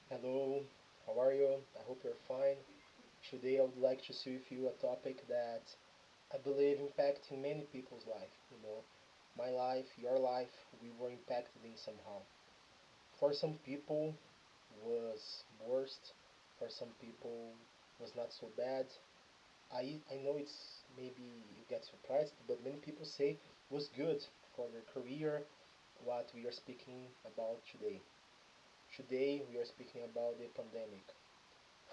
Hello, how are you? I hope you're fine. Today I would like to share with you a topic that I believe impacting many people's life. My life, your life, we were impacted in somehow. For some people was worst, for some people was not so bad. I know it's maybe you get surprised, but many people say was good for their career, what we are speaking about today. Today we are speaking about the pandemic.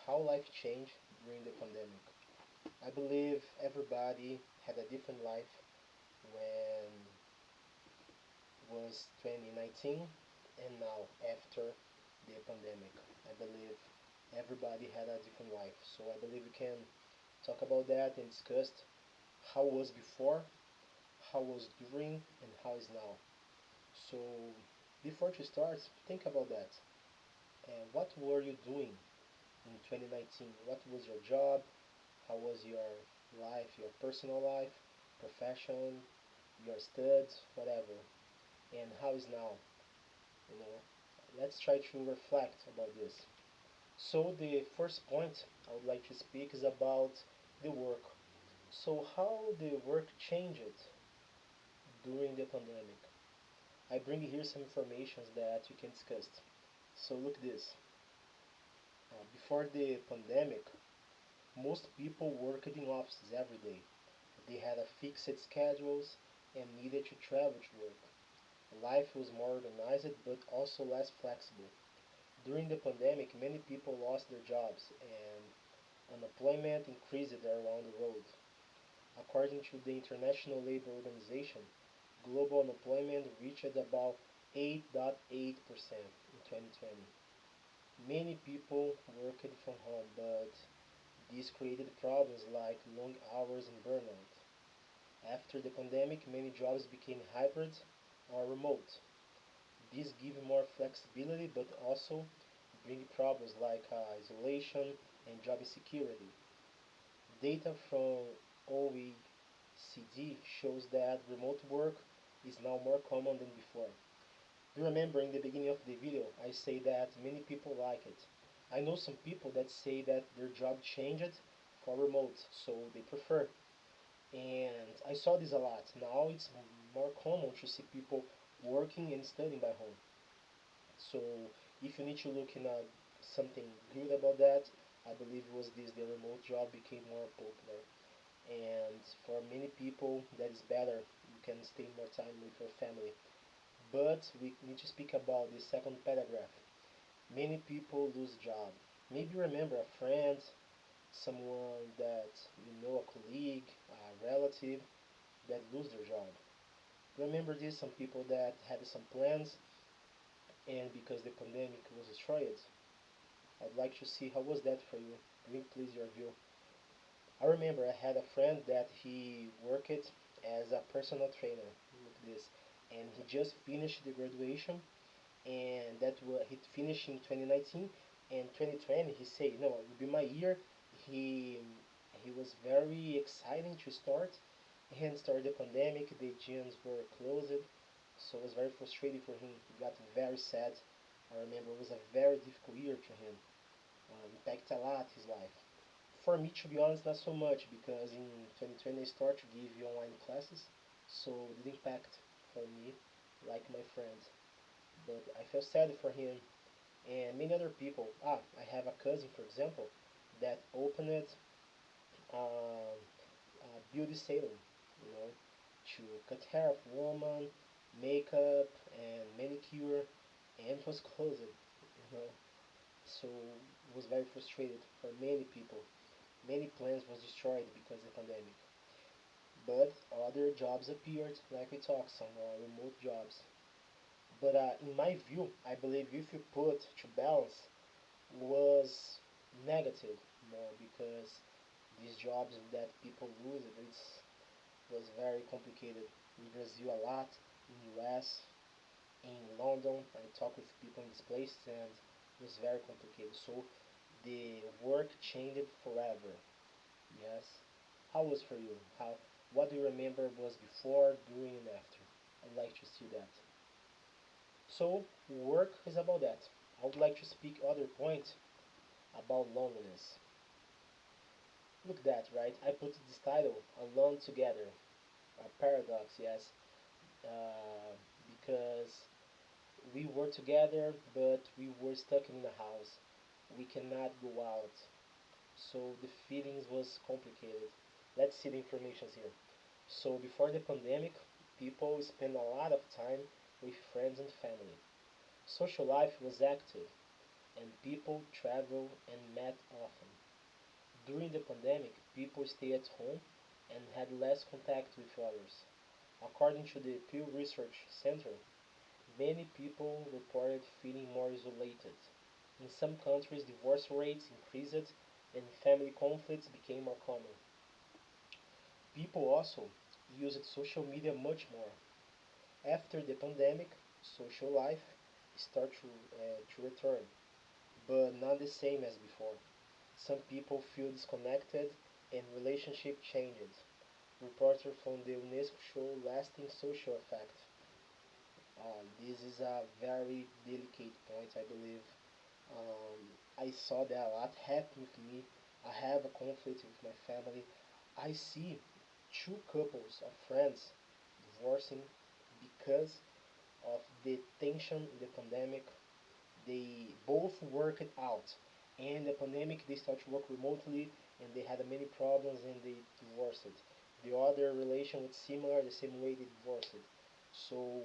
How life changed during the pandemic. I believe everybody had a different life when was 2019 and now after the pandemic. I believe everybody had a different life. So I believe we can talk about that and discuss how was before, how was during, and how is now. So before to start, think about that. What were you doing in 2019? What was your job? How was your life, your personal life, profession, your studies, whatever? And how is now? You know, let's try to reflect about this. So the first point I would like to speak is about the work. So how the work changed during the pandemic. I bring here some information that you can discuss. So look this. Before the pandemic, most people worked in offices every day. They had a fixed schedules and needed to travel to work. Life was more organized but also less flexible. During the pandemic, many people lost their jobs and unemployment increased around the world. According to the International Labour Organization, global unemployment reached about 8.8% in 2020. Many people worked from home, but this created problems like long hours and burnout. After the pandemic, many jobs became hybrid or remote. These give more flexibility but also bring problems like isolation and job insecurity. Data from OECD shows that remote work is now more common than before. Do you remember in the beginning of the video I say that many people like it? I know some people that say that their job changed for remote, so they prefer. And I saw this a lot. Now it's more common to see people working and studying by home. So if you need to look in something good about that, I believe it was this the remote job became more popular. And for many people that is better. You can stay more time with your family. But we need to speak about the second paragraph. Many people lose job. Maybe remember a friend, someone that you know, a colleague, a relative that lose their job. Remember this, some people that had some plans and because the pandemic was destroyed. I'd like to see how was that for you. Bring please your view. I remember I had a friend that he worked as a personal trainer. Look this, and he just finished the graduation, and that was he finished in 2019, and 2020 he said no, it will be my year. He he was very exciting to start, and started the pandemic. The gyms were closed, so it was very frustrating for him. He got very sad. I remember it was a very difficult year to him. Impacted a lot his life. For me, to be honest, not so much because in 2020 I started to give you online classes, so it didn't impact for me like my friends. But I felt sad for him and many other people. I have a cousin, for example, that opened a beauty salon, you know, to cut hair of woman, makeup and manicure, and it was closed, So it was very frustrated for many people. Many plans was destroyed because of the pandemic. But other jobs appeared, like we talked, some remote jobs. But in my view, I believe if you put to balance was negative more because these jobs that people lose it was very complicated in Brazil a lot, in US, in London. I talk with people in this place and it was very complicated. So the work changed forever. Yes. How was for you? How what do you remember was before, during and after? I'd like to see that. So work is about that. I would like to speak other point about loneliness. Look that, right? I put this title, Alone Together. A paradox, yes. Uh, because we were together, but we were stuck in the house. We cannot go out. So the feelings was complicated. Let's see the information here. So before the pandemic, people spent a lot of time with friends and family. Social life was active, and people traveled and met often. During the pandemic, people stayed at home and had less contact with others. According to the Pew Research Center, many people reported feeling more isolated. In some countries, divorce rates increased and family conflicts became more common. People also used social media much more. After the pandemic, social life started to return, but not the same as before. Some people feel disconnected and relationship changed. Reporter from the UNESCO show lasting social effect. This is a very delicate point, I believe. Um, I saw that a lot happen with me. I have a conflict with my family. I see two couples of friends divorcing because of the tension in the pandemic. They both worked out. And the pandemic, they start to work remotely and they had many problems and they divorced. The other relation was similar, the same way they divorced. So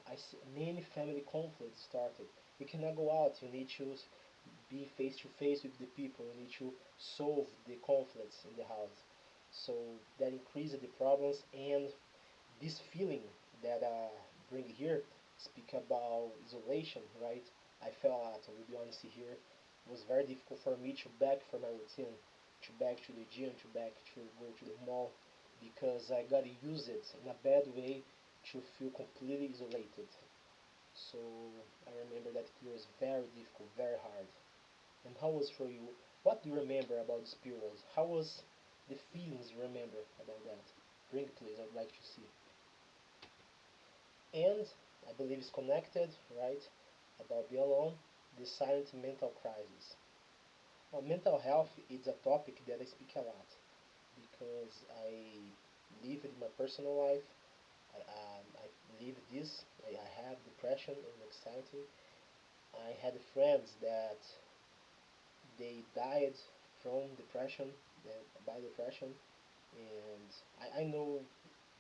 I see many family conflicts started. You cannot go out. You need to be face to face with the people. You need to solve the conflicts in the house. So that increased the problems and this feeling that bring here speak about isolation, right? I felt a lot. I will be honest here. It was very difficult for me to back from my routine, to back to the gym, to back to go to the mall, because I got used it in a bad way to feel completely isolated. So I remember that it was very difficult, very hard. And how was for you? What do you remember about this period? How was the feelings you remember about that? Bring it please, I'd like to see. And I believe it's connected, right? About being alone, the silent mental crisis. Well, mental health is a topic that I speak a lot because I live it in my personal life. I live this. I have depression and anxiety. I had friends that they died from depression, by depression, and I know,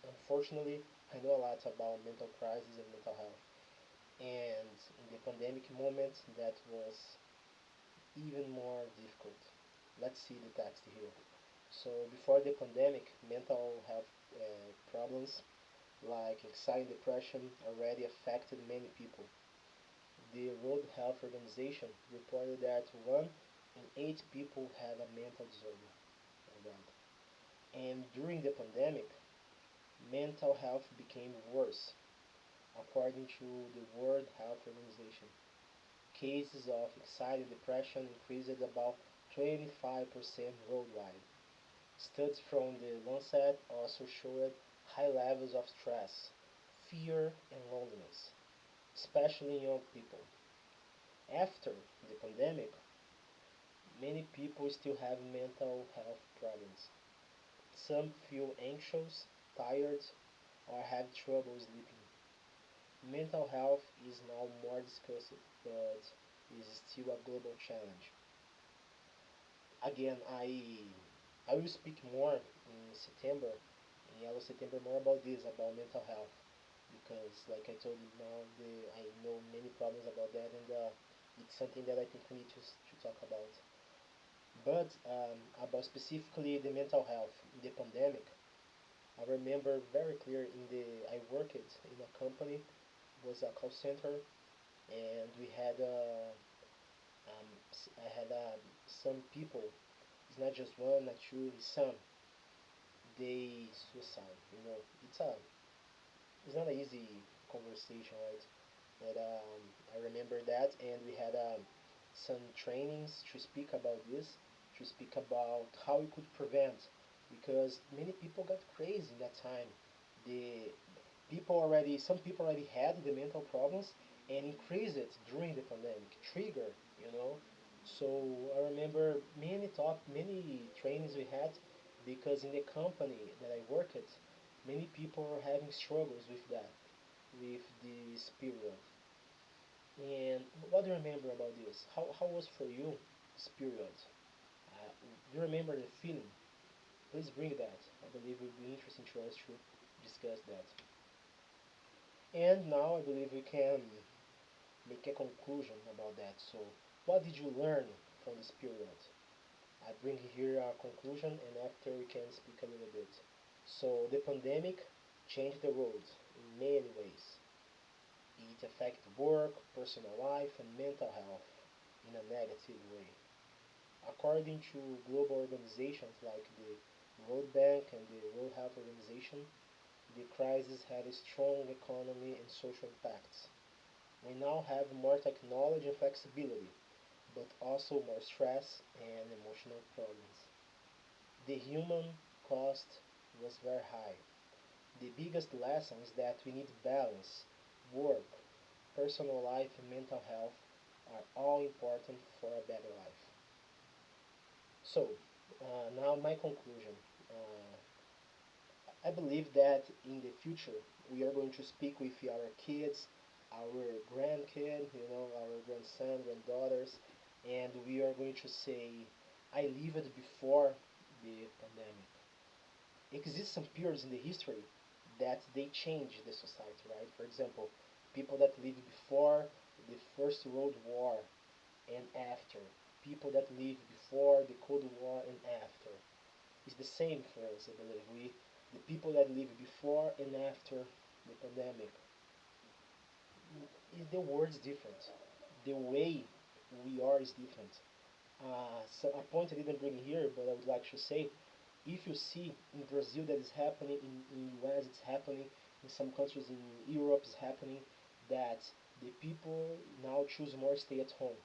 unfortunately, I know a lot about mental crisis and mental health. And in the pandemic moment, that was even more difficult. Let's see the text here. So before the pandemic, mental health problems like anxiety and depression already affected many people. The World Health Organization reported that 1 in 8 people have a mental disorder. Oh God. And during the pandemic, mental health became worse, according to the World Health Organization. Cases of anxiety and depression increased about 25% worldwide. Studies from the Lancet also showed high levels of stress, fear, and loneliness, especially in young people. After the pandemic, many people still have mental health problems. Some feel anxious, tired, or have trouble sleeping. Mental health is now more discussed, but is still a global challenge. Again, I will speak more in September, in Yellow September, more about this, about mental health, because like I told you now, I know many problems about that, and it's something that I think we need to talk about. But about specifically the mental health in the pandemic, I remember very clear in the I worked in a company, was a call center, and we had I had some people. It's not just one, not two, it's some. They suicide. It's not an easy conversation, right? But I remember that, and we had some trainings to speak about this, to speak about how we could prevent, because many people got crazy in that time. The some people already had the mental problems, and increase it during the pandemic, trigger, you know. So I remember many trainings we had because in the company that I work at, many people are having struggles with that, with this period. And what do you remember about this? How was for you this period? Do you remember the feeling? Please bring that. I believe it would be interesting to us to discuss that. And now I believe we can make a conclusion about that. So, what did you learn from this period? I bring here a conclusion, and after we can speak a little bit. So, the pandemic changed the world in many ways. It affected work, personal life, and mental health in a negative way. According to global organizations like the World Bank and the World Health Organization, the crisis had a strong economy and social impacts. We now have more technology and flexibility, but also more stress and emotional problems. The human cost was very high. The biggest lesson is that we need balance. Work, personal life, and mental health are all important for a better life. So, now my conclusion. Uh, I believe that in the future we are going to speak with our kids, our grandkid, our grandson, granddaughters, and we are going to say, I lived before the pandemic. Exist some periods in the history that they change the society, right? For example, people that lived before the First World War and after, people that lived before the Cold War and after. It's the same for us, I believe. The people that lived before and after the pandemic, the word's different. The way we are is different. So a point I didn't bring here, but I would like to say, if you see in Brazil that is happening, in US it's happening, in some countries in Europe it's happening, that the people now choose more stay at home.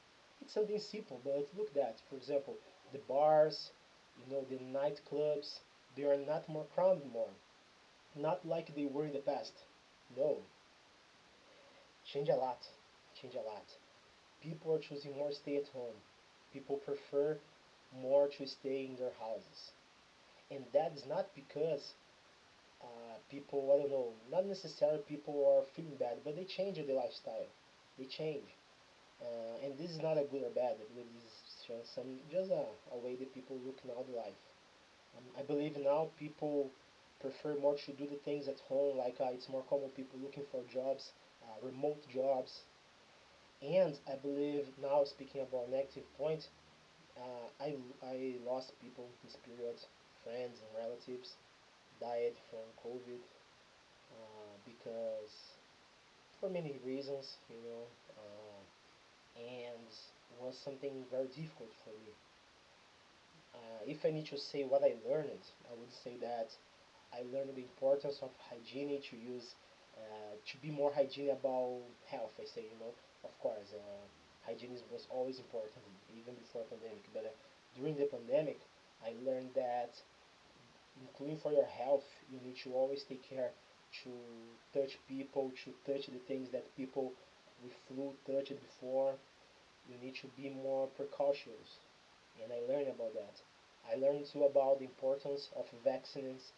It's something simple, but look that. For example, the bars, the nightclubs, they are not more crowded more. Not like they were in the past. No, change a lot. Change a lot. People are choosing more stay at home. People prefer more to stay in their houses. And that is not because people, I don't know, not necessarily people are feeling bad, but they change their lifestyle. They change. And this is not a good or bad. I believe this is just a way that people look now at life. I believe now people prefer more to do the things at home, like it's more common people looking for jobs, remote jobs. And I believe now, speaking about negative point, I lost people this period, friends and relatives died from COVID because for many reasons, and was something very difficult for me. If I need to say what I learned, I would say that I learned the importance of hygiene to use, to be more hygiene about health. I say, of course, hygiene was always important, even before pandemic. But during the pandemic, I learned that, including for your health, you need to always take care to touch people, to touch the things that people with flu touched before. You need to be more precautious, and I learned about that. I learned too about the importance of vaccines.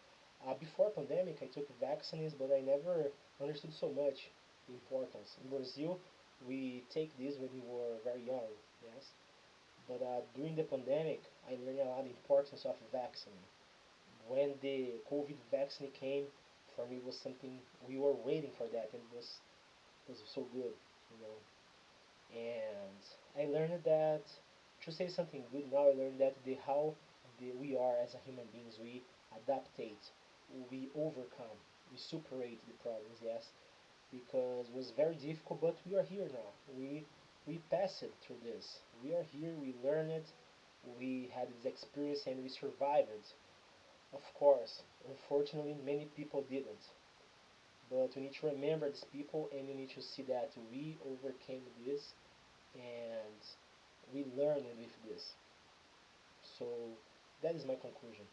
Before pandemic, I took vaccines, but I never understood so much the importance. In Brazil, we take this when we were very young, yes. But during the pandemic, I learned a lot the importance of vaccine. When the COVID vaccine came, for me was something we were waiting for that, and it was so good, you know. And I learned that to say something good now. I learned that we are as a human beings, we adaptate, we overcome, we superate the problems. Yes, because it was very difficult, but we are here now. We passed it through this. We are here. We learned it. We had this experience and we survived it. Of course, unfortunately, many people didn't. But we need to remember these people, and you need to see that we overcame this and we learned with this. So that is my conclusion.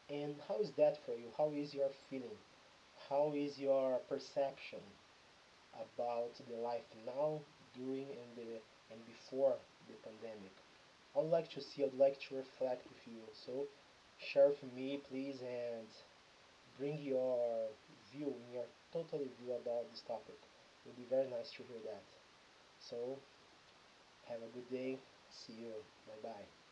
And how is that for you? How is your feeling? How is your perception about the life now, during, and before the pandemic. I'd like to see, I'd like to reflect with you. So share with me, please, and bring your view, your total view about this topic. It would be very nice to hear that. So have a good day. See you. Bye bye.